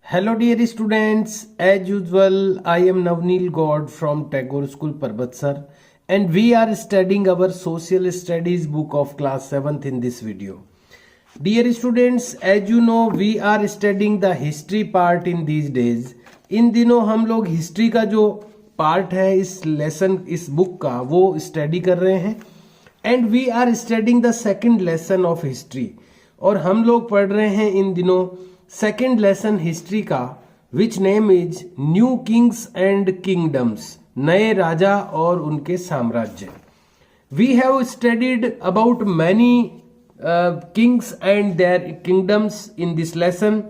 Hello dear students, as usual I am Navneel God from Tagore School Parbatsar and we are studying our social studies book of class 7th in this video. Dear students, as you know we are studying the history part in these days. इन दिनों हम लोग history का जो part है इस lesson इस book का वो स्टडी कर रहे हैं and we are studying the second lesson of history और हम लोग पढ़ रहे हैं इन दिनों सेकेंड लेसन हिस्ट्री का which name is new kings and kingdoms, नए राजा और उनके साम्राज्य. We have studied about many kings and their kingdoms in this lesson.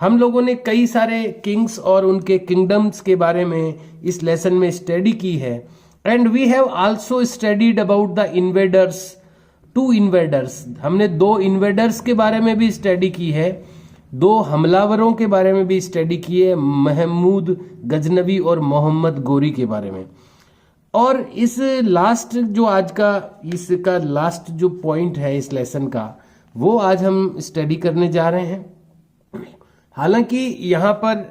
हम लोगों ने कई सारे किंग्स और उनके किंगडम्स के बारे में इस लेसन में स्टडी की है and we have also studied about the invaders, two invaders. हमने दो इन्वेडर्स के बारे में भी स्टडी की है, दो हमलावरों के बारे में भी स्टडी की है, महमूद गजनवी और मोहम्मद गोरी के बारे में. और इस लास्ट जो आज का इसका लास्ट जो पॉइंट है इस लेसन का वो आज हम स्टडी करने जा रहे हैं. हालांकि यहाँ पर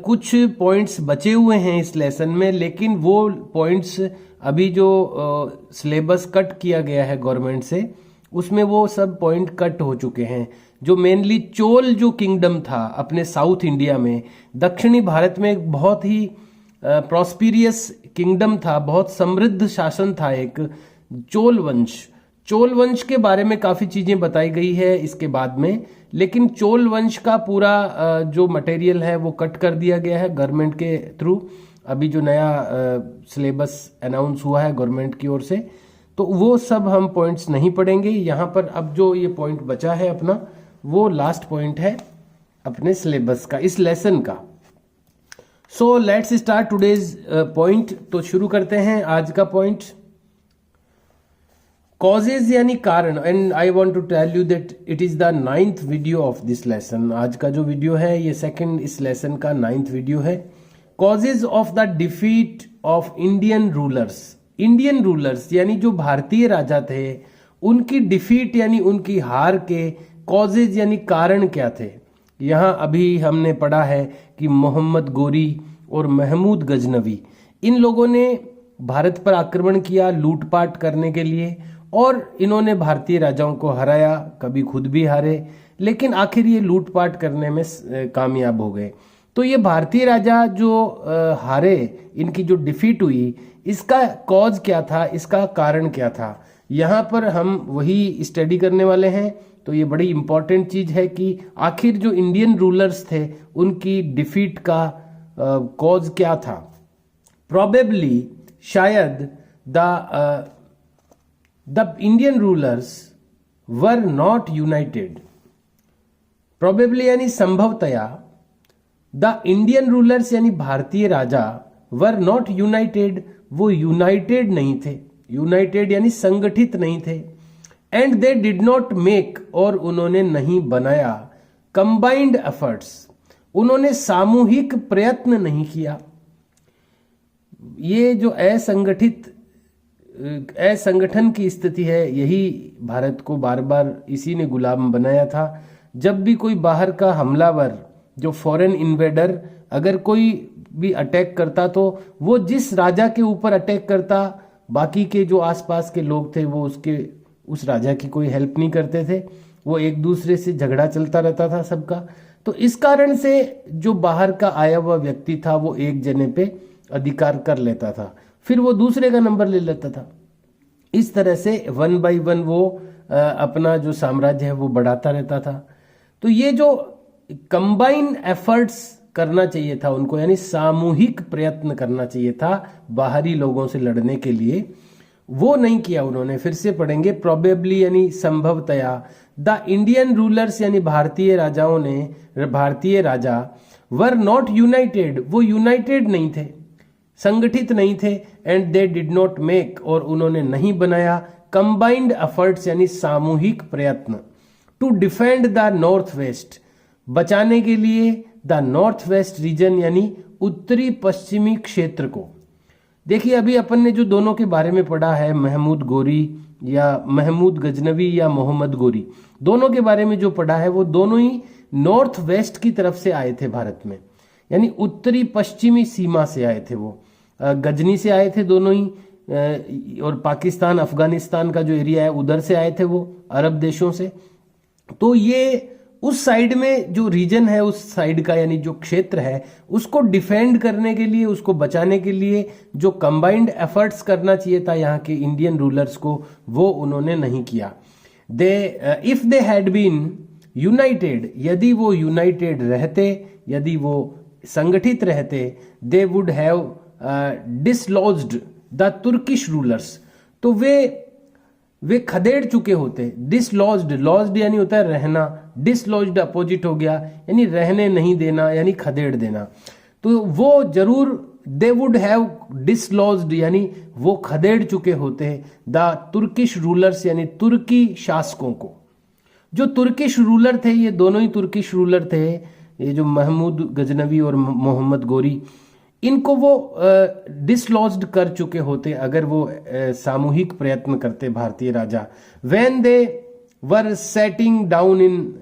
कुछ पॉइंट्स बचे हुए हैं इस लेसन में, लेकिन वो पॉइंट्स अभी जो सिलेबस कट किया गया है गवर्नमेंट से उसमें वो सब पॉइंट कट हो चुके हैं. जो मेनली चोल जो किंगडम था अपने साउथ इंडिया में, दक्षिणी भारत में एक बहुत ही प्रॉस्पिरियस किंगडम था, बहुत समृद्ध शासन था एक चोल वंश. चोल वंश के बारे में काफ़ी चीज़ें बताई गई है इसके बाद में, लेकिन चोल वंश का पूरा जो मटेरियल है वो कट कर दिया गया है गवर्नमेंट के थ्रू. अभी जो नया सिलेबस अनाउंस हुआ है गवर्नमेंट की ओर से, तो वो सब हम पॉइंट्स नहीं पढ़ेंगे यहाँ पर. अब जो ये पॉइंट बचा है अपना वो लास्ट पॉइंट है अपने सिलेबस का, इस लेसन का. So let's start today's point. तो शुरू करते हैं आज का पॉइंट. कॉजेज यानी कारण, and I want to tell you that it is the 9th video of this lesson. आज का जो वीडियो है ये सेकंड इस लेसन का 9th वीडियो है. Causes of the defeat of Indian rulers. Indian rulers यानी जो भारतीय राजा थे उनकी डिफीट यानी उनकी हार के कॉजेज यानी कारण क्या थे. यहाँ अभी हमने पढ़ा है कि मोहम्मद गोरी और महमूद गजनवी इन लोगों ने भारत पर आक्रमण किया लूटपाट करने के लिए और इन्होंने भारतीय राजाओं को हराया, कभी खुद भी हारे, लेकिन आखिर ये लूटपाट करने में कामयाब हो गए. तो ये भारतीय राजा जो हारे, इनकी जो डिफीट हुई, इसका कॉज क्या था, इसका कारण क्या था, यहाँ पर हम वही स्टडी करने वाले हैं. तो ये बड़ी इंपॉर्टेंट चीज है कि आखिर जो इंडियन रूलर्स थे उनकी डिफीट का कॉज क्या था. प्रोबेबली शायद the Indian rulers were not United. Probably यानी संभवतया द इंडियन रूलर्स यानी भारतीय राजा वर नॉट यूनाइटेड, वो यूनाइटेड नहीं थे. यूनाइटेड यानी संगठित नहीं थे. And they did not make, और उन्होंने नहीं बनाया, कंबाइंड एफर्ट्स, उन्होंने सामूहिक प्रयत्न नहीं किया. ये जो असंगठन की स्थिति है यही भारत को बार बार इसी ने गुलाम बनाया था. जब भी कोई बाहर का हमलावर जो फॉरेन इन्वेडर अगर कोई भी अटैक करता तो वो जिस राजा के ऊपर अटैक करता, बाकी के जो आसपास के लोग थे वो उस राजा की कोई हेल्प नहीं करते थे. वो एक दूसरे से झगड़ा चलता रहता था सबका. तो इस कारण से जो बाहर का आया हुआ व्यक्ति था वो एक जने पे अधिकार कर लेता था, फिर वो दूसरे का नंबर ले लेता था. इस तरह से 1 by 1 वो अपना जो साम्राज्य है वो बढ़ाता रहता था. तो ये जो कंबाइन एफर्ट्स करना चाहिए था उनको, यानी सामूहिक प्रयत्न करना चाहिए था बाहरी लोगों से लड़ने के लिए, वो नहीं किया उन्होंने. फिर से पढ़ेंगे. प्रोबेबली यानी संभवतया, द इंडियन रूलर्स यानी भारतीय राजा वर नॉट यूनाइटेड, वो यूनाइटेड नहीं थे, संगठित नहीं थे. And they did not make, और उन्होंने नहीं बनाया, कंबाइंड एफर्ट्स यानी सामूहिक प्रयत्न, to defend the north west, बचाने के लिए द नॉर्थ वेस्ट रीजन यानी उत्तरी पश्चिमी क्षेत्र को. देखिए अभी अपन ने जो दोनों के बारे में पढ़ा है, महमूद गोरी या महमूद गजनवी या मोहम्मद गोरी, दोनों के बारे में जो पढ़ा है वो दोनों ही नॉर्थ वेस्ट की तरफ से आए थे भारत में, यानी उत्तरी पश्चिमी सीमा से आए थे वो। गजनी से आए थे दोनों ही, और पाकिस्तान अफगानिस्तान का जो एरिया है उधर से आए थे वो, अरब देशों से। तो ये उस साइड में जो रीजन है, उस साइड का यानी जो क्षेत्र है, उसको डिफेंड करने के लिए, उसको बचाने के लिए जो कंबाइंड एफर्ट्स करना चाहिए था यहाँ के इंडियन रूलर्स को, वो उन्होंने नहीं किया। If they had been united, यदि वो यूनाइटेड रहते, यदि वो संगठित रहते, they would have dislodged the Turkish rulers, तो वे खदेड़ चुके होते। डिसलॉज्ड, लॉज्ड यानी होता है रहना, डिसलॉज्ड अपोजिट हो गया, यानी रहने नहीं देना, यानी खदेड़ देना। तो वो जरूर, दे वुड हैव डिसलॉज्ड यानी वो खदेड़ चुके होते द तुर्किश रूलर्स, यानी तुर्की शासकों को। जो तुर्किश रूलर थे, ये दोनों ही तुर्किश रूलर थे, ये जो महमूद गजनवी और मोहम्मद गोरी, इनको वो डिसलॉज्ड कर चुके होते अगर वो सामूहिक प्रयत्न करते भारतीय राजा। When they were settling down in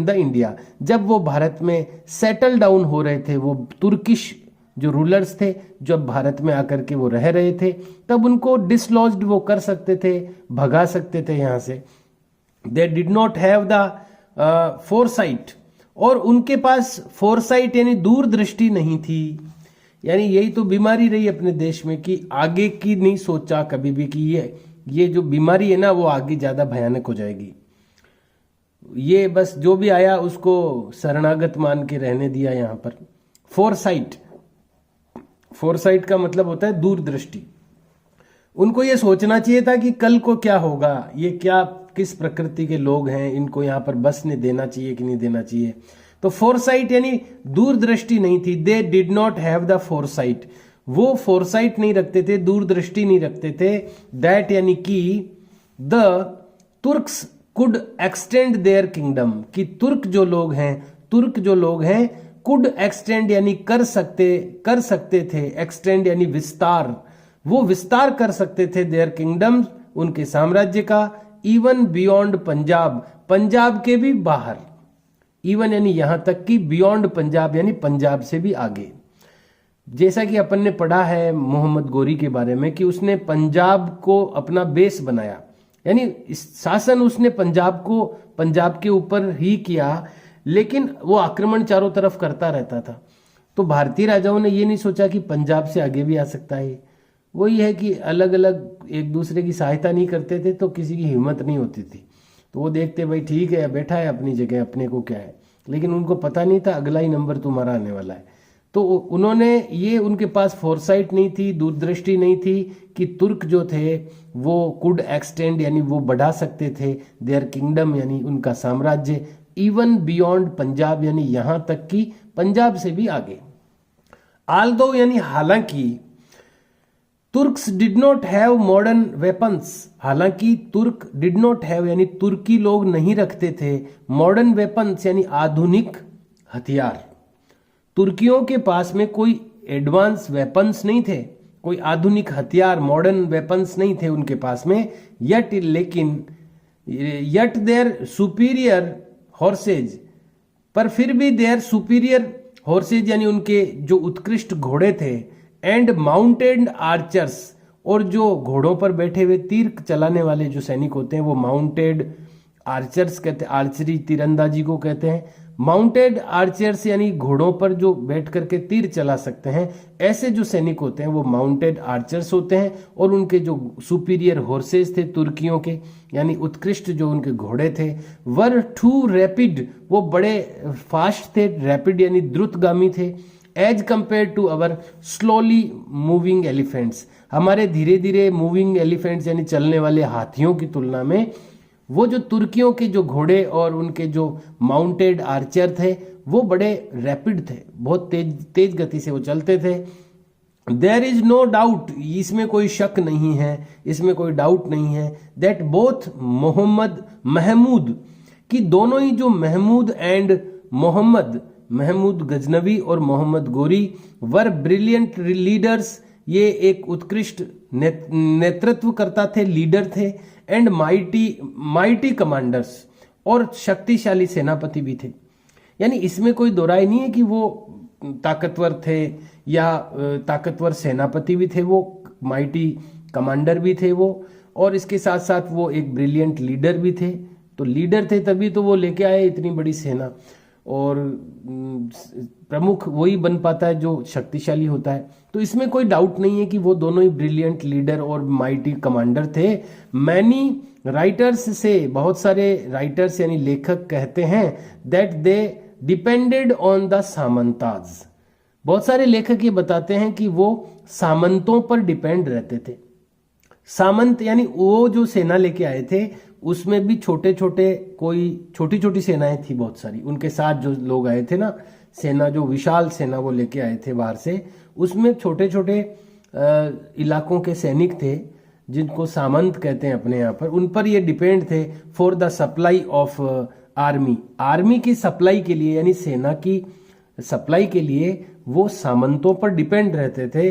the India, जब वो भारत में सेटल डाउन हो रहे थे, वो तुर्किश जो रूलर्स थे, जब भारत में आकर के वो रह रहे थे, तब उनको डिसलॉज्ड वो कर सकते थे, भगा सकते थे यहाँ से। दे did not have the foresight, और उनके पास फोरसाइट यानी दूरदृष्टि नहीं थी। यानी यही तो बीमारी रही अपने देश में कि आगे की नहीं सोचा कभी भी कि ये जो बीमारी है ना, वो आगे ज्यादा भयानक हो जाएगी। ये बस जो भी आया उसको शरणागत मान के रहने दिया यहाँ पर। फोरसाइट, फोरसाइट का मतलब होता है दूरदृष्टि। उनको ये सोचना चाहिए था कि कल को क्या होगा, ये क्या किस प्रकृति के लोग हैं, इनको यहाँ पर बसने देना चाहिए कि नहीं देना चाहिए। तो फोरसाइट यानी दूरदृष्टि नहीं थी। दे did not have the foresight, वो फोरसाइट नहीं रखते थे, दूरदृष्टि नहीं रखते थे। दैट यानी कि the Turks could extend their kingdom, कि तुर्क जो लोग हैं कुड एक्सटेंड यानी कर सकते थे, एक्सटेंड यानी विस्तार, वो विस्तार कर सकते थे देयर किंगडम, उनके साम्राज्य का, इवन बियॉन्ड पंजाब, पंजाब के भी बाहर, इवन यानी यहां तक कि बियॉन्ड पंजाब यानी पंजाब से भी आगे। जैसा कि अपन ने पढ़ा है मोहम्मद गोरी के बारे में कि उसने पंजाब को अपना बेस बनाया, यानी शासन उसने पंजाब के ऊपर ही किया, लेकिन वो आक्रमण चारों तरफ करता रहता था। तो भारतीय राजाओं ने ये नहीं सोचा कि पंजाब से आगे भी आ सकता है। वही है कि अलग अलग एक दूसरे की सहायता नहीं करते थे, तो किसी की हिम्मत नहीं होती थी। तो वो देखते भाई ठीक है, बैठा है अपनी जगह, अपने को क्या है, लेकिन उनको पता नहीं था अगला ही नंबर तुम्हारा आने वाला है। तो उन्होंने ये, उनके पास फोरसाइट नहीं थी, दूरदृष्टि नहीं थी कि तुर्क जो थे वो कुड एक्सटेंड यानी वो बढ़ा सकते थे देयर किंगडम यानी उनका साम्राज्य, इवन बियॉन्ड पंजाब यानी यहां तक कि पंजाब से भी आगे। आल्दो यानी हालांकि, Turks did not have modern weapons, हालांकि तुर्क डिड नॉट हैव यानी तुर्की लोग नहीं रखते थे मॉडर्न वेपन्स यानी आधुनिक हथियार। तुर्कियों के पास में कोई एडवांस वेपन्स नहीं थे, कोई आधुनिक हथियार मॉडर्न वेपन्स नहीं थे उनके पास में। यट देयर सुपीरियर हॉर्सेज, पर फिर भी देयर सुपीरियर हॉर्सेज यानी उनके जो उत्कृष्ट घोड़े थे, एंड माउंटेड आर्चर्स, और जो घोड़ों पर बैठे हुए तीर चलाने वाले जो सैनिक होते हैं वो माउंटेड आर्चर्स कहते हैं, आर्चरी तीरंदाजी को कहते हैं। माउंटेड आर्चर्स यानी घोड़ों पर जो बैठ करके तीर चला सकते हैं, ऐसे जो सैनिक होते हैं वो माउंटेड आर्चर्स होते हैं। और उनके जो सुपीरियर हॉर्सेस थे तुर्कियों के, यानी उत्कृष्ट जो उनके घोड़े थे, वर टू रैपिड, वो बड़े फास्ट थे, रैपिड यानी द्रुतगामी थे, as compared to our slowly moving elephants, हमारे धीरे धीरे मूविंग एलिफेंट्स यानी चलने वाले हाथियों की तुलना में वो जो तुर्कियों के जो घोड़े और उनके जो माउंटेड आर्चर थे वो बड़े रैपिड थे, बहुत तेज गति से वो चलते थे। देयर इज नो डाउट, इसमें कोई शक नहीं है, इसमें कोई डाउट नहीं है, दैट बोथ महमूद, कि दोनों ही जो महमूद एंड मोहम्मद, महमूद गजनवी और मोहम्मद गोरी, वर ब्रिलियंट लीडर्स, ये एक उत्कृष्ट नेतृत्व करता थे, लीडर थे, एंड माइटी कमांडर्स, और शक्तिशाली सेनापति भी थे। यानी इसमें कोई दो राय नहीं है कि वो ताकतवर थे या ताकतवर सेनापति भी थे, वो माइटी कमांडर भी थे वो, और इसके साथ साथ वो एक ब्रिलियंट लीडर भी थे। तो लीडर थे तभी तो वो लेके आए इतनी बड़ी सेना, और प्रमुख वही बन पाता है जो शक्तिशाली होता है। तो इसमें कोई डाउट नहीं है कि वो दोनों ही ब्रिलियंट लीडर और माइटी कमांडर थे। मैनी राइटर्स से, बहुत सारे राइटर्स यानी लेखक कहते हैं that they depended on the सामंताज। बहुत सारे लेखक ये बताते हैं कि वो सामंतों पर डिपेंड रहते थे। सामंत यानी वो जो सेना लेके आए थे उसमें भी छोटे छोटे, कोई छोटी छोटी सेनाएं थी बहुत सारी, उनके साथ जो लोग आए थे ना, सेना जो विशाल सेना वो लेके आए थे बाहर से, उसमें छोटे छोटे इलाकों के सैनिक थे जिनको सामंत कहते हैं अपने यहाँ पर, उन पर ये डिपेंड थे for the supply of army. Army की सप्लाई के लिए यानी सेना की सप्लाई के लिए वो सामंतों पर डिपेंड रहते थे।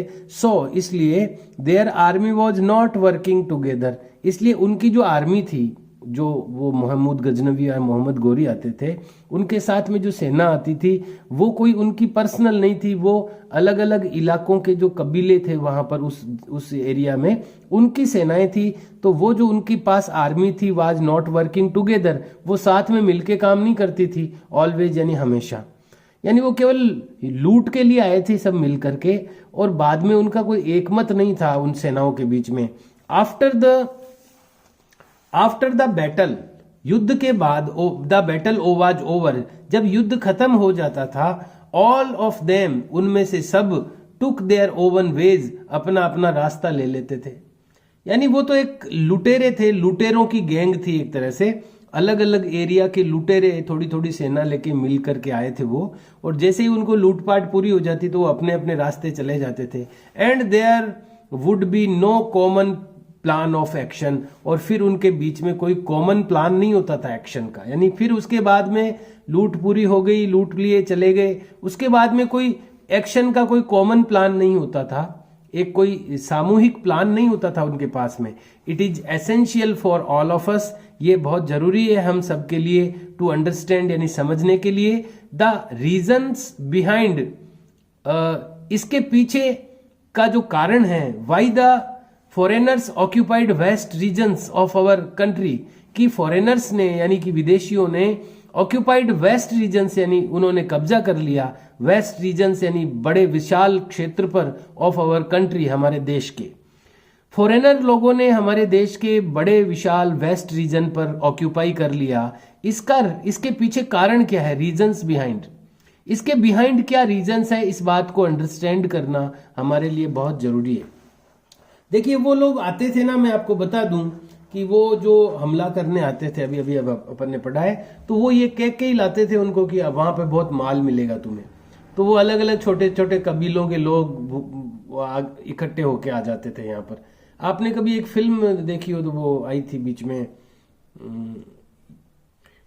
इसलिए there army was not working together, इसलिए उनकी जो आर्मी थी, जो वो मोहम्मद गजनवी और मोहम्मद गोरी आते थे, उनके साथ में जो सेना आती थी वो कोई उनकी पर्सनल नहीं थी, वो अलग अलग इलाकों के जो कबीले थे वहां पर उस एरिया में उनकी सेनाएं थी। तो वो जो उनके पास आर्मी थी वाज नॉट वर्किंग टुगेदर, वो साथ में मिलके काम नहीं करती थी ऑलवेज यानी हमेशा, यानी वो केवल लूट के लिए आए थे सब मिल करके, और बाद में उनका कोई एकमत नहीं था उन सेनाओं के बीच में। आफ्टर द बैटल, युद्ध के बाद, द बैटल वाज ओवर, जब युद्ध खत्म हो जाता था, ऑल ऑफ देम, उनमें से सब, टुक देयर ओवन वेज, अपना अपना रास्ता ले लेते थे। यानी वो तो एक लुटेरे थे, लुटेरों की गैंग थी एक तरह से, अलग अलग एरिया के लुटेरे थोड़ी थोड़ी सेना लेके मिल करके आए थे वो, और जैसे ही उनको लूटपाट पूरी हो जाती तो वो अपने अपने रास्ते चले जाते थे। And there would be no common plan of action, और फिर उनके बीच में कोई कॉमन प्लान नहीं होता था एक्शन का, यानी फिर उसके बाद में लूट पूरी हो गई, लूट लिए चले गए, उसके बाद में कोई एक्शन का कोई कॉमन प्लान नहीं होता था, एक कोई सामूहिक प्लान नहीं होता था उनके पास में। It is essential for all of us, ये बहुत जरूरी है हम सबके लिए, टू अंडरस्टैंड यानी समझने के लिए, द रीजन्स बिहाइंड, इसके पीछे का जो कारण है, why the foreigners occupied west regions of our country, कि फॉरेनर्स ने यानी कि विदेशियों ने ऑक्यूपाइड वेस्ट रीजन्स यानी उन्होंने कब्जा कर लिया, वेस्ट रीजन्स यानी बड़े विशाल क्षेत्र पर, ऑफ आवर कंट्री, हमारे देश के। फॉरेनर लोगों ने हमारे देश के बड़े विशाल वेस्ट रीजन पर ऑक्यूपाई कर लिया। इसके पीछे कारण क्या है, रीजन्स बिहाइंड, इसके बिहाइंड क्या रीजन्स है, इस बात को अंडरस्टैंड करना हमारे लिए बहुत जरूरी है। देखिए वो लोग आते थे ना, मैं आपको बता दूं कि वो जो हमला करने आते थे, अभी अब अपन ने पढ़ा है, तो वो ये कह के ही लाते थे उनको कि अब वहां पे बहुत माल मिलेगा तुम्हें। तो वो अलग अलग छोटे छोटे कबीलों के लोग इकट्ठे होके आ जाते थे यहाँ पर। आपने कभी एक फिल्म देखी हो तो वो आई थी बीच में,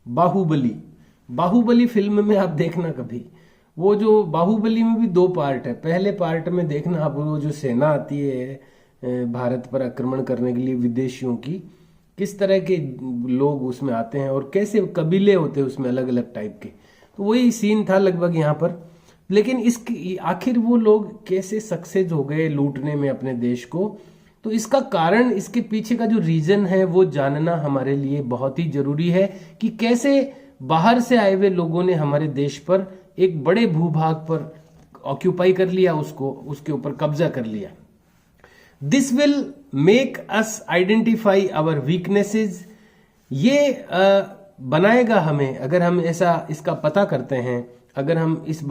बाहुबली फिल्म में आप देखना कभी, वो जो बाहुबली में भी 2 पार्ट है। पहले पार्ट में देखना आप, वो जो सेना आती है भारत पर आक्रमण करने के लिए विदेशियों की, किस तरह के लोग उसमें आते हैं और कैसे कबीले होते हैं उसमें अलग अलग टाइप के, तो वही सीन था लगभग यहाँ पर। लेकिन इसकी आखिर वो लोग कैसे सक्सेस हो गए लूटने में अपने देश को, तो इसका कारण, इसके पीछे का जो रीजन है वो जानना हमारे लिए बहुत ही जरूरी है कि कैसे बाहर से आए हुए लोगों ने हमारे देश पर एक बड़े भूभाग पर ऑक्यूपाई कर लिया, उसको उसके ऊपर कब्जा कर लिया। This will make us identify our weaknesses, ये बनाएगा हमें, अगर हम ऐसा इसका पता करते हैं, अगर हम इस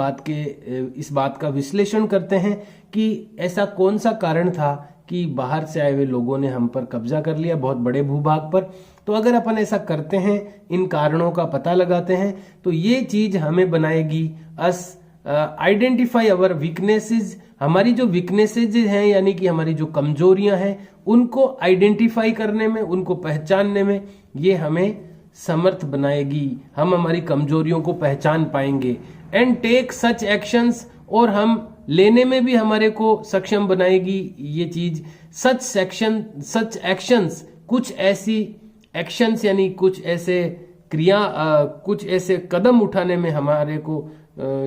बात का विश्लेषण करते हैं कि ऐसा कौन सा कारण था कि बाहर से आए हुए लोगों ने हम पर कब्जा कर लिया बहुत बड़े भूभाग पर, तो अगर अपन ऐसा करते हैं, इन कारणों का पता लगाते हैं, तो ये चीज हमें बनाएगी अस आइडेंटिफाई आवर वीकनेसेस, हमारी जो वीकनेसेस हैं यानी कि हमारी जो कमजोरियां हैं उनको आइडेंटिफाई करने में, उनको पहचानने में ये हमें समर्थ बनाएगी, हम हमारी कमजोरियों को पहचान पाएंगे। एंड टेक सच एक्शंस, और हम लेने में भी हमारे को सक्षम बनाएगी ये चीज। सच एक्शंस, कुछ ऐसी एक्शंस यानी कुछ ऐसे कुछ ऐसे कदम उठाने में हमारे को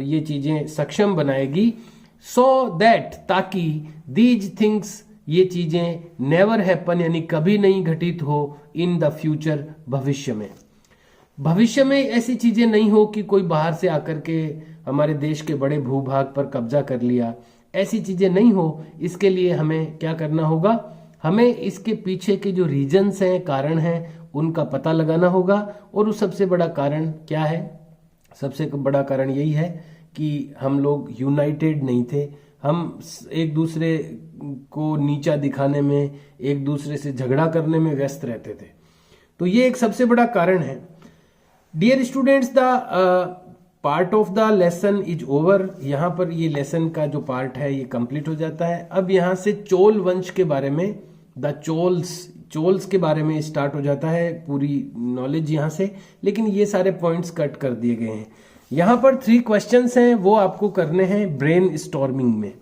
ये चीजें सक्षम बनाएगी, सो दैट, ताकि दीज थिंग्स, ये चीजें नेवर हैपन, यानी कभी नहीं घटित हो इन द फ्यूचर, भविष्य में। भविष्य में ऐसी चीजें नहीं हो कि कोई बाहर से आकर के हमारे देश के बड़े भूभाग पर कब्जा कर लिया, ऐसी चीजें नहीं हो। इसके लिए हमें क्या करना होगा, हमें इसके पीछे के जो रीजंस हैं, कारण हैं, उनका पता लगाना होगा। और उस सबसे बड़ा कारण क्या है, सबसे बड़ा कारण यही है कि हम लोग यूनाइटेड नहीं थे, हम एक दूसरे को नीचा दिखाने में, एक दूसरे से झगड़ा करने में व्यस्त रहते थे। तो ये एक सबसे बड़ा कारण है। Dear students, the part of the lesson is over. यहाँ पर ये लेसन का जो पार्ट है ये कंप्लीट हो जाता है। अब यहाँ से चोल वंश के बारे में, द चोल्स के बारे में स्टार्ट हो जाता है पूरी नॉलेज यहाँ से, लेकिन ये सारे पॉइंट्स कट कर दिए गए हैं। यहाँ पर 3 क्वेश्चंस हैं, वो आपको करने हैं ब्रेन स्टॉर्मिंग में।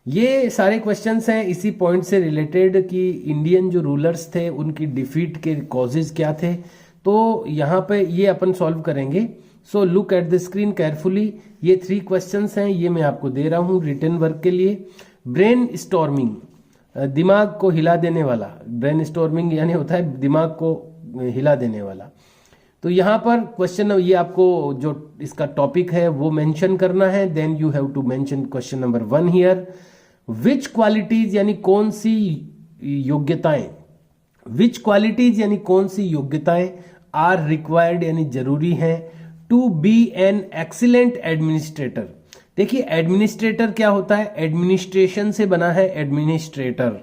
ये सारे क्वेश्चंस हैं इसी पॉइंट से रिलेटेड कि इंडियन जो रूलर्स थे उनकी डिफीट के कॉजेज क्या थे। तो यहाँ पे ये अपन सॉल्व करेंगे। So look at the screen carefully. ये 3 क्वेश्चंस हैं, ये मैं आपको दे रहा हूँ रिटन वर्क के लिए। ब्रेन स्टॉर्मिंग, दिमाग को हिला देने वाला, ब्रेन स्टॉर्मिंग यानी होता है दिमाग को हिला देने वाला। तो यहाँ पर क्वेश्चन, ये आपको जो इसका टॉपिक है वो मेंशन करना है। Then you have to mention question number 1 here. Which qualities यानी कौन सी योग्यताएं, विच क्वालिटीज यानी कौन सी योग्यताएं आर रिक्वायर्ड यानी जरूरी हैं to be an excellent administrator. देखिए एडमिनिस्ट्रेटर क्या होता है, एडमिनिस्ट्रेशन से बना है एडमिनिस्ट्रेटर।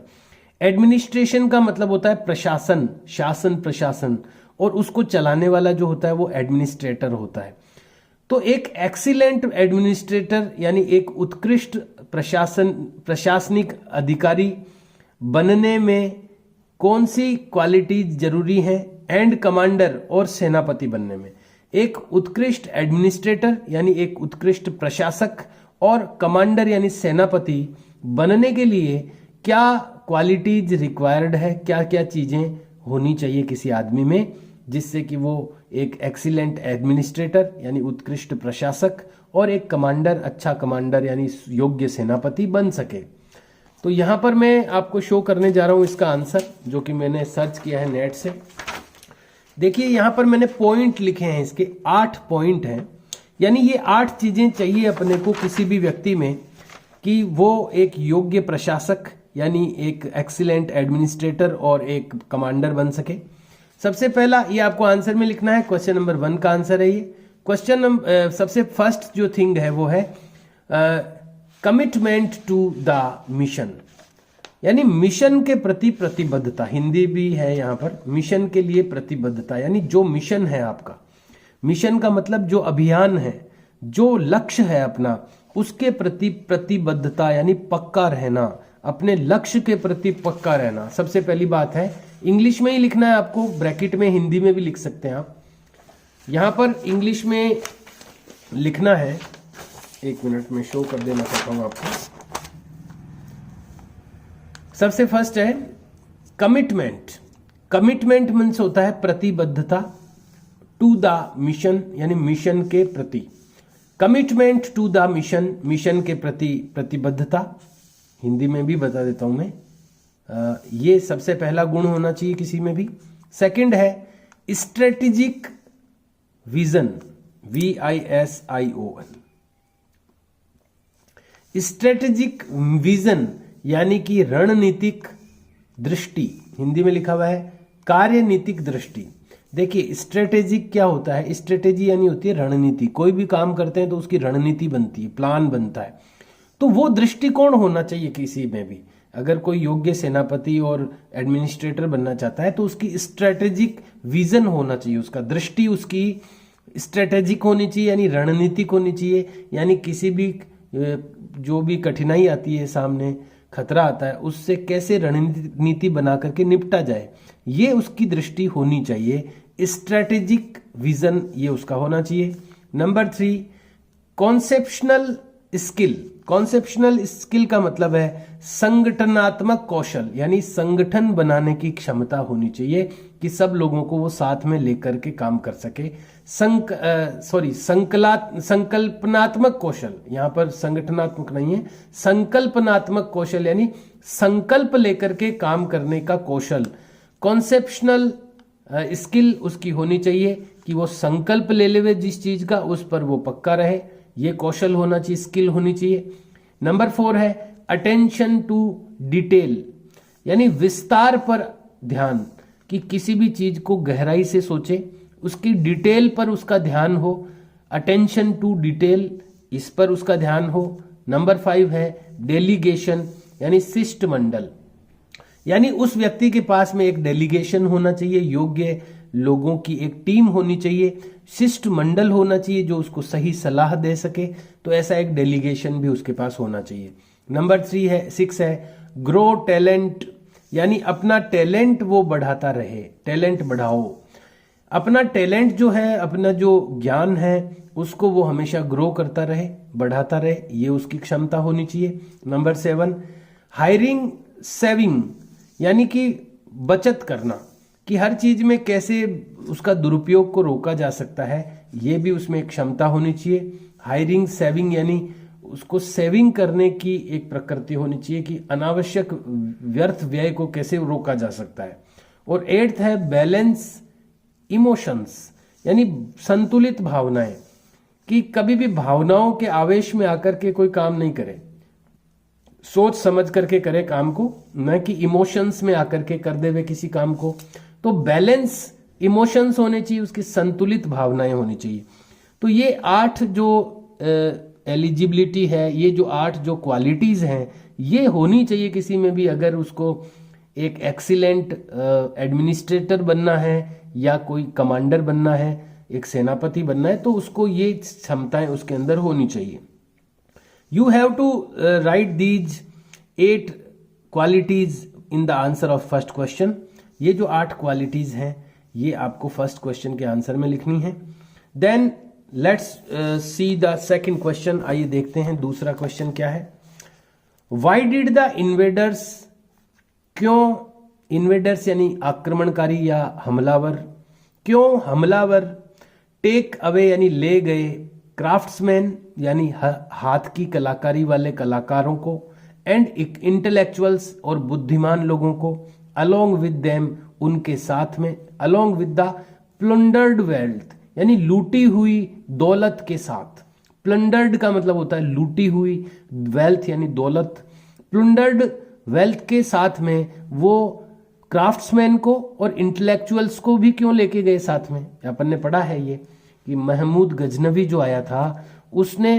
एडमिनिस्ट्रेशन का मतलब होता है प्रशासन, शासन, प्रशासन, और उसको चलाने वाला जो होता है वो एडमिनिस्ट्रेटर होता है। तो एक एक्सीलेंट एडमिनिस्ट्रेटर यानी एक उत्कृष्ट प्रशासनिक अधिकारी बनने में कौन सी क्वालिटीज जरूरी हैं, एंड कमांडर और सेनापति बनने में। एक उत्कृष्ट एडमिनिस्ट्रेटर यानी एक उत्कृष्ट प्रशासक और कमांडर यानी सेनापति बनने के लिए क्या क्वालिटीज रिक्वायर्ड है, क्या क्या चीजें होनी चाहिए किसी आदमी में, जिससे कि वो एक एक्सीलेंट एडमिनिस्ट्रेटर यानी उत्कृष्ट प्रशासक और एक कमांडर, अच्छा कमांडर यानी योग्य सेनापति बन सके। तो यहां पर मैं आपको शो करने जा रहा हूं इसका आंसर, जो कि मैंने सर्च किया है नेट से। देखिए यहां पर मैंने पॉइंट लिखे हैं, इसके 8 पॉइंट हैं, यानी ये 8 चीजें चाहिए अपने को किसी भी व्यक्ति में कि वो एक योग्य प्रशासक यानी एक एक्सीलेंट एडमिनिस्ट्रेटर और एक कमांडर बन सके। सबसे पहला ये आपको आंसर में लिखना है, क्वेश्चन नंबर 1 का आंसर है ये। क्वेश्चन नंबर सबसे फर्स्ट जो थिंग है वो है कमिटमेंट टू द मिशन, यानी मिशन के प्रति प्रतिबद्धता। हिंदी भी है यहाँ पर, मिशन के लिए प्रतिबद्धता, यानी जो मिशन है आपका, मिशन का मतलब जो अभियान है, जो लक्ष्य है अपना, उसके प्रति प्रतिबद्धता यानी पक्का रहना, अपने लक्ष्य के प्रति पक्का रहना सबसे पहली बात है। इंग्लिश में ही लिखना है आपको, ब्रैकेट में हिंदी में भी लिख सकते हैं आप। यहां पर इंग्लिश में लिखना है, 1 मिनट में शो कर देना चाहता हूं आपको। सबसे फर्स्ट है कमिटमेंट। कमिटमेंट मीन्स होता है प्रतिबद्धता, टू द मिशन यानी मिशन के प्रति। Commitment to the mission, mission के प्रति प्रतिबद्धता, हिंदी में भी बता देता हूं मैं। ये सबसे पहला गुण होना चाहिए किसी में भी। सेकंड है strategic vision, VISION। Strategic vision यानी कि रणनीतिक दृष्टि, हिंदी में लिखा हुआ है कार्यनीतिक दृष्टि। देखिए स्ट्रेटेजिक क्या होता है, स्ट्रेटेजी यानी होती है रणनीति। कोई भी काम करते हैं तो उसकी रणनीति बनती है, प्लान बनता है। तो वो दृष्टिकोण होना चाहिए किसी में भी। अगर कोई योग्य सेनापति और एडमिनिस्ट्रेटर बनना चाहता है तो उसकी स्ट्रेटेजिक विजन होना चाहिए, उसका दृष्टि उसकी स्ट्रेटेजिक होनी चाहिए यानी रणनीतिक होनी चाहिए। यानी किसी भी जो भी कठिनाई आती है सामने, खतरा आता है, उससे कैसे रणनीति बना करके निपटा जाए, ये उसकी दृष्टि होनी चाहिए। स्ट्रेटेजिक विजन ये उसका होना चाहिए। Number 3 conceptional skill. Conceptional skill का मतलब है संगठनात्मक कौशल, यानी संगठन बनाने की क्षमता होनी चाहिए कि सब लोगों को वो साथ में लेकर के काम कर सके। संकल्पनात्मक कौशल, यहाँ पर संगठनात्मक नहीं है, संकल्पनात्मक कौशल यानी संकल्प लेकर के काम करने का कौशल। कॉन्सेप्शनल स्किल उसकी होनी चाहिए कि वो संकल्प ले ले जिस चीज का उस पर वो पक्का रहे, ये कौशल होना चाहिए, स्किल होनी चाहिए। नंबर 4 है अटेंशन टू डिटेल, यानी विस्तार पर ध्यान, कि किसी भी चीज को गहराई से सोचे, उसकी डिटेल पर उसका ध्यान हो, अटेंशन टू डिटेल, इस पर उसका ध्यान हो। नंबर 5 है डेलीगेशन, यानी शिष्टमंडल, यानी उस व्यक्ति के पास में एक डेलीगेशन होना चाहिए, योग्य लोगों की एक टीम होनी चाहिए, शिष्टमंडल होना चाहिए जो उसको सही सलाह दे सके, तो ऐसा एक डेलीगेशन भी उसके पास होना चाहिए। नंबर 6 है ग्रो टैलेंट, यानी अपना टैलेंट वो बढ़ाता रहे, टैलेंट बढ़ाओ, अपना टैलेंट जो है, अपना जो ज्ञान है उसको वो हमेशा ग्रो करता रहे, बढ़ाता रहे, ये उसकी क्षमता होनी चाहिए। नंबर 7 हायरिंग सेविंग, यानी कि बचत करना, कि हर चीज में कैसे उसका दुरुपयोग को रोका जा सकता है, ये भी उसमें एक क्षमता होनी चाहिए। हायरिंग सेविंग यानी उसको सेविंग करने की एक प्रकृति होनी चाहिए कि अनावश्यक व्यर्थ व्यय को कैसे रोका जा सकता है। और 8 है बैलेंस इमोशंस, यानी संतुलित भावनाएं, कि कभी भी भावनाओं के आवेश में आकर के कोई काम नहीं करे, सोच समझ करके करे काम को, न कि इमोशंस में आकर के कर देवे किसी काम को। तो बैलेंस इमोशंस होने चाहिए, उसकी संतुलित भावनाएं होनी चाहिए। तो ये 8 जो एलिजिबिलिटी है, ये जो 8 जो क्वालिटीज हैं, ये होनी चाहिए किसी में भी, अगर उसको एक एक्सीलेंट एडमिनिस्ट्रेटर बनना है या कोई कमांडर बनना है, एक सेनापति बनना है, तो उसको ये क्षमताएं उसके अंदर होनी चाहिए। You have to write these 8 qualities in the answer of first question. ये जो 8 क्वालिटीज हैं ये आपको फर्स्ट क्वेश्चन के आंसर में लिखनी है। Then let's see the second question. आइए देखते हैं दूसरा क्वेश्चन क्या है। Why did the invaders, क्यों इन्वेडर्स यानी आक्रमणकारी या हमलावर, क्यों हमलावर टेक अवे यानी ले गए क्राफ्ट्समैन यानी हाथ की कलाकारी वाले कलाकारों को, एंड इंटेलेक्चुअल्स और बुद्धिमान लोगों को, अलोंग विद देम उनके साथ में, along with the plundered wealth यानी लूटी हुई दौलत के साथ। प्लंडर्ड का मतलब होता है लूटी हुई, वेल्थ यानी दौलत, प्लंडर्ड वेल्थ के साथ में वो क्राफ्ट्समैन को और इंटेलेक्चुअल्स को भी क्यों लेके गए साथ में। अपन ने पढ़ा है ये कि महमूद गजनवी जो आया था उसने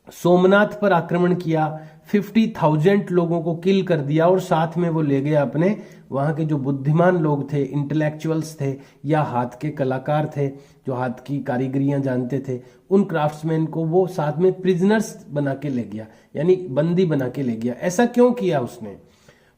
सोमनाथ पर आक्रमण किया, 50,000 लोगों को किल कर दिया और साथ में वो ले गया अपने वहां के जो बुद्धिमान लोग थे, इंटेलेक्चुअल्स थे या हाथ के कलाकार थे जो हाथ की कारीगरियां जानते थे, उन क्राफ्ट्समैन को वो साथ में प्रिजनर्स बना के ले गया यानी बंदी बना के ले गया। ऐसा क्यों किया उसने।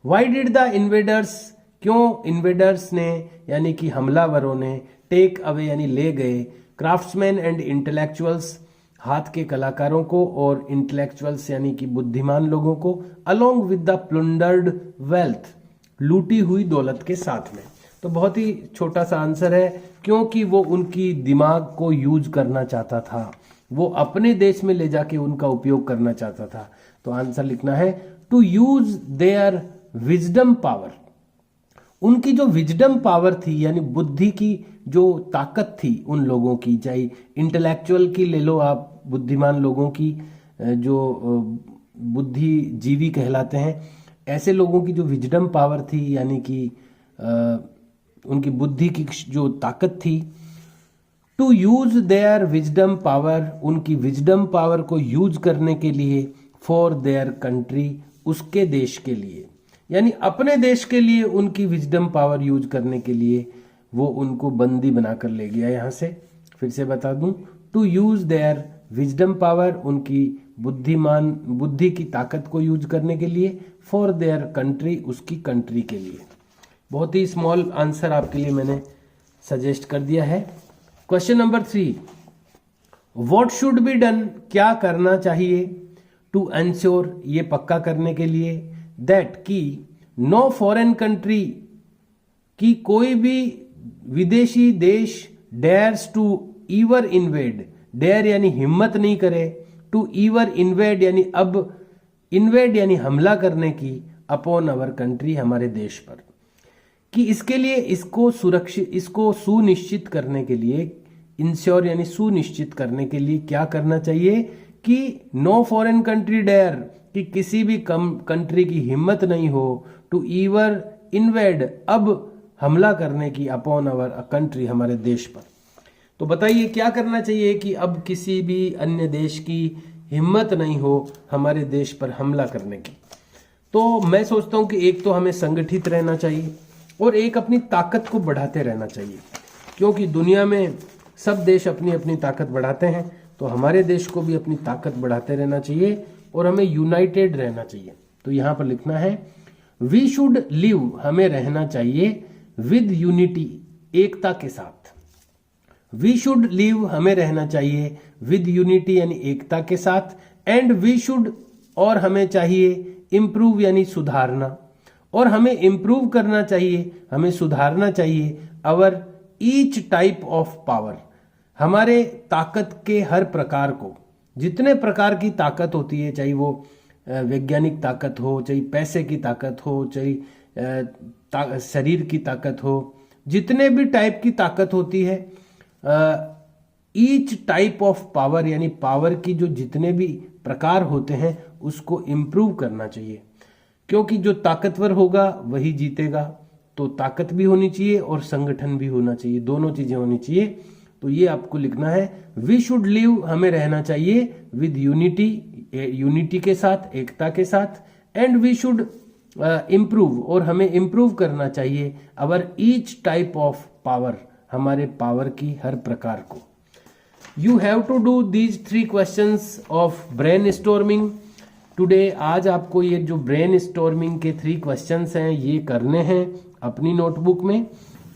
वाई डिड द इन्वेडर्स, क्यों इन्वेडर्स ने यानी कि हमलावरों ने टेक अवे यानी ले गए क्राफ्ट्समैन एंड इंटेलेक्चुअल्स हाथ के कलाकारों को और इंटेलेक्चुअल्स यानी कि बुद्धिमान लोगों को, along with the plundered wealth लूटी हुई दौलत के साथ में। तो बहुत ही छोटा सा आंसर है, क्योंकि वो उनकी दिमाग को यूज करना चाहता था, वो अपने देश में ले जाके उनका उपयोग करना चाहता था। तो आंसर लिखना है to use their wisdom power. उनकी जो विजडम पावर थी यानी बुद्धि की जो ताकत थी उन लोगों की, चाहे इंटेलेक्चुअल की ले लो आप, बुद्धिमान लोगों की जो बुद्धिजीवी कहलाते हैं, ऐसे लोगों की जो विजडम पावर थी यानी कि उनकी बुद्धि की जो ताकत थी, to use their wisdom power, उनकी विजडम पावर को यूज करने के लिए, फॉर देयर कंट्री उसके देश के लिए, यानी अपने देश के लिए उनकी विजडम पावर यूज करने के लिए वो उनको बंदी बनाकर ले गया। यहां से फिर से बता दूं, to use their wisdom power उनकी बुद्धि की ताकत को यूज करने के लिए, फॉर देयर कंट्री उसकी कंट्री के लिए। बहुत ही स्मॉल आंसर आपके लिए मैंने सजेस्ट कर दिया है। Question number 3, what should be done, क्या करना चाहिए टू एंश्योर, ये पक्का करने के लिए, दैट कि नो फॉरेन कंट्री, कि कोई भी विदेशी देश, dares to ever invade, dare यानी हिम्मत नहीं करे, टू ईवर इन्वेड यानी अब इन्वेड यानी हमला करने की, अपॉन अवर कंट्री हमारे देश पर, कि इसके लिए इसको सुरक्षित, इसको सुनिश्चित करने के लिए, इंश्योर यानी सुनिश्चित करने के लिए क्या करना चाहिए कि नो फॉरेन कंट्री डेयर, कि किसी भी कंट्री की हिम्मत नहीं हो, टू ईवर इन्वेड अब हमला करने की, अपॉन अवर कंट्री हमारे देश पर। तो बताइए क्या करना चाहिए कि अब किसी भी अन्य देश की हिम्मत नहीं हो हमारे देश पर हमला करने की। तो मैं सोचता हूं कि एक तो हमें संगठित रहना चाहिए और एक अपनी ताकत को बढ़ाते रहना चाहिए, क्योंकि दुनिया में सब देश अपनी अपनी ताकत बढ़ाते हैं, तो हमारे देश को भी अपनी ताकत बढ़ाते रहना चाहिए और हमें यूनाइटेड रहना चाहिए। तो यहां पर लिखना है वी शुड लिव, हमें रहना चाहिए विद यूनिटी, एकता के साथ। वी शुड लिव, हमें रहना चाहिए विद यूनिटी यानी एकता के साथ, एंड वी शुड, और हमें चाहिए इम्प्रूव यानी सुधारना, और हमें इम्प्रूव करना चाहिए, हमें सुधारना चाहिए our each type of power, हमारे ताकत के हर प्रकार को, जितने प्रकार की ताकत होती है, चाहे वो वैज्ञानिक ताकत हो, चाहे पैसे की ताकत हो, चाहे शरीर की ताकत हो, जितने भी टाइप की ताकत होती है, ईच टाइप ऑफ पावर यानी पावर की जो जितने भी प्रकार होते हैं उसको इम्प्रूव करना चाहिए, क्योंकि जो ताकतवर होगा वही जीतेगा। तो ताकत भी होनी चाहिए और संगठन भी होना चाहिए, दोनों चीजें होनी चाहिए। तो ये आपको लिखना है वी शुड लिव, हमें रहना चाहिए विद यूनिटी, यूनिटी के साथ, एकता के साथ, एंड वी शुड इम्प्रूव, और हमें इम्प्रूव करना चाहिए our each type of power, हमारे पावर की हर प्रकार को। You have to do these 3 questions of brainstorming today. आज आपको ये जो ब्रेन स्टॉर्मिंग के 3 क्वेश्चंस हैं ये करने हैं अपनी नोटबुक में,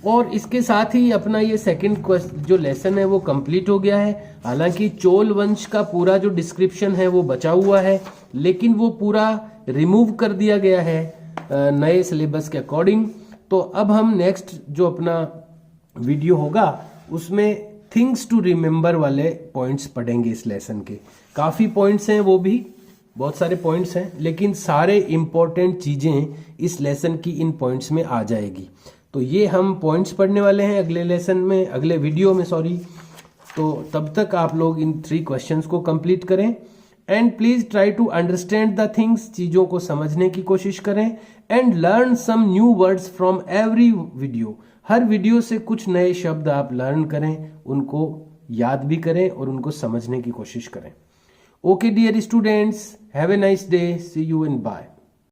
और इसके साथ ही अपना ये सेकंड जो लेसन है वो कंप्लीट हो गया है। हालांकि चोल वंश का पूरा जो डिस्क्रिप्शन है वो बचा हुआ है, लेकिन वो पूरा रिमूव कर दिया गया है नए सिलेबस के अकॉर्डिंग। तो अब हम नेक्स्ट जो अपना वीडियो होगा उसमें थिंग्स टू रिमेंबर वाले पॉइंट्स पढ़ेंगे इस लेसन के। काफ़ी पॉइंट्स हैं, वो भी बहुत सारे पॉइंट्स हैं, लेकिन सारे इंपॉर्टेंट चीज़ें इस लेसन की इन पॉइंट्स में आ जाएगी। तो ये हम पॉइंट्स पढ़ने वाले हैं अगले लेसन में, अगले वीडियो में सॉरी। तो तब तक आप लोग इन 3 क्वेश्चंस को कंप्लीट करें, and please try to understand the things, चीज़ों को समझने की कोशिश करें, and learn some new words from every video. हर वीडियो से कुछ नए शब्द आप लर्न करें, उनको याद भी करें और उनको समझने की कोशिश करें। Okay dear students, have a nice day, see you and bye.